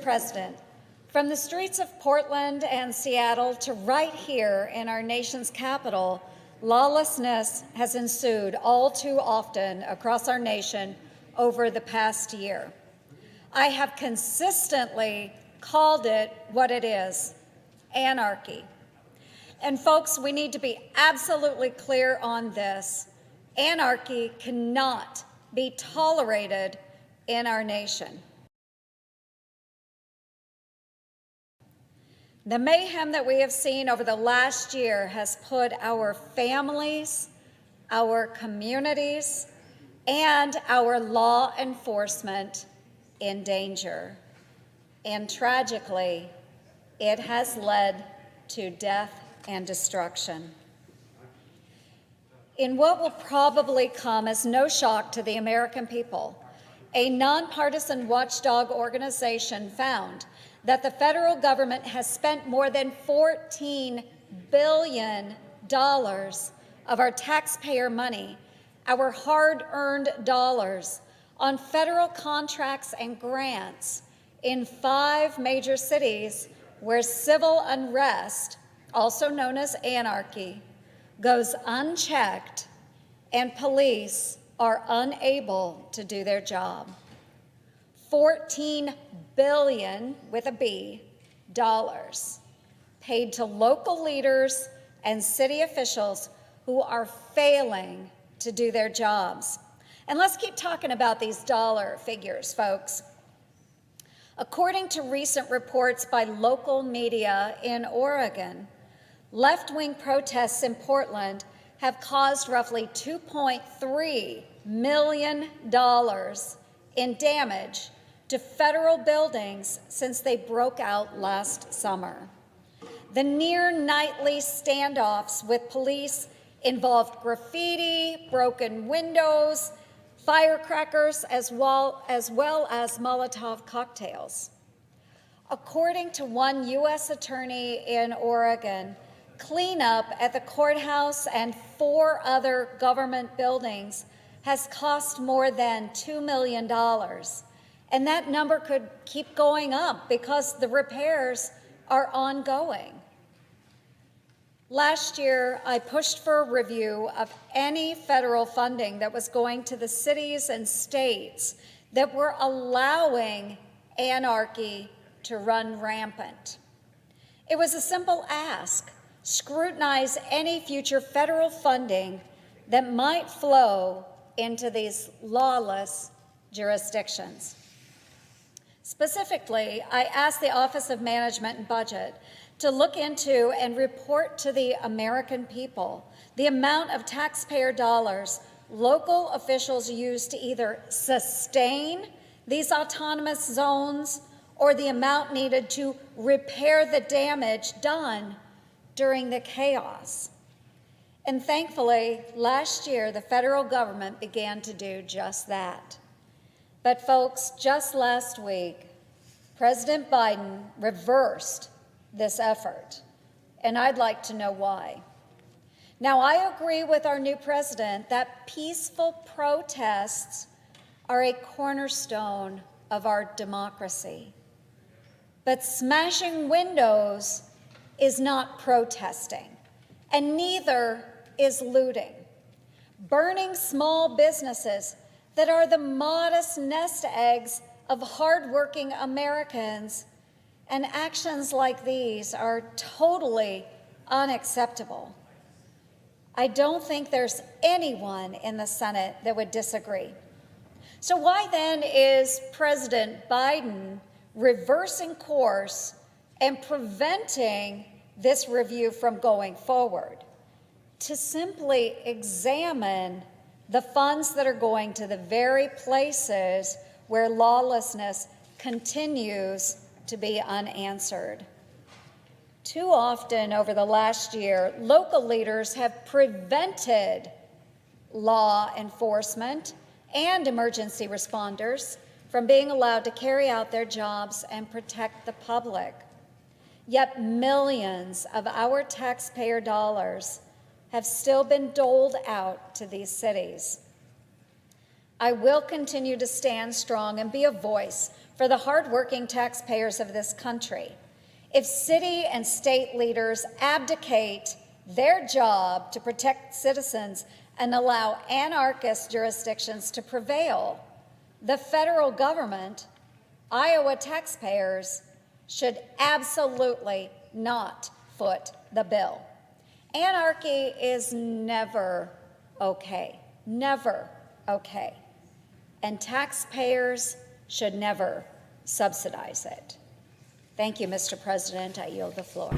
President, from the streets of Portland and Seattle to right here in our nation's capital, lawlessness has ensued all too often across our nation over the past year. I have consistently called it what it is: anarchy. And folks, we need to be absolutely clear on this. Anarchy cannot be tolerated in our nation. The mayhem that we have seen over the last year has put our families, our communities, and our law enforcement in danger. And tragically, it has led to death and destruction. In what will probably come as no shock to the American people, a nonpartisan watchdog organization found that the federal government has spent more than $14 billion of our taxpayer money, our hard-earned dollars, on federal contracts and grants in 5 major cities where civil unrest, also known as anarchy, goes unchecked and police are unable to do their job. $14 billion, with a B, dollars paid to local leaders and city officials who are failing to do their jobs. And let's keep talking about these dollar figures, folks. According to recent reports by local media in Oregon, left-wing protests in Portland have caused roughly $2.3 million in damage to federal buildings since they broke out last summer. The near-nightly standoffs with police involved graffiti, broken windows, firecrackers, as well as Molotov cocktails. According to one U.S. attorney in Oregon, cleanup at the courthouse and 4 other government buildings has cost more than $2 million. And that number could keep going up because the repairs are ongoing. Last year, I pushed for a review of any federal funding that was going to the cities and states that were allowing anarchy to run rampant. It was a simple ask: scrutinize any future federal funding that might flow into these lawless jurisdictions. Specifically, I asked the Office of Management and Budget to look into and report to the American people the amount of taxpayer dollars local officials use to either sustain these autonomous zones or the amount needed to repair the damage done during the chaos. And thankfully, last year, the federal government began to do just that. But folks, just last week, President Biden reversed this effort, and I'd like to know why. Now, I agree with our new president that peaceful protests are a cornerstone of our democracy. But smashing windows is not protesting, and neither is looting. Burning small businesses that are the modest nest eggs of hardworking Americans, and actions like these are totally unacceptable. I don't think there's anyone in the Senate that would disagree. So why then is President Biden reversing course and preventing this review from going forward? To simply examine the funds that are going to the very places where lawlessness continues to be unanswered. Too often over the last year, local leaders have prevented law enforcement and emergency responders from being allowed to carry out their jobs and protect the public. Yet millions of our taxpayer dollars have still been doled out to these cities. I will continue to stand strong and be a voice for the hardworking taxpayers of this country. If city and state leaders abdicate their job to protect citizens and allow anarchist jurisdictions to prevail, the federal government, Iowa taxpayers, should absolutely not foot the bill. Anarchy is never okay, never okay, and taxpayers should never subsidize it. Thank you, Mr. President. I yield the floor.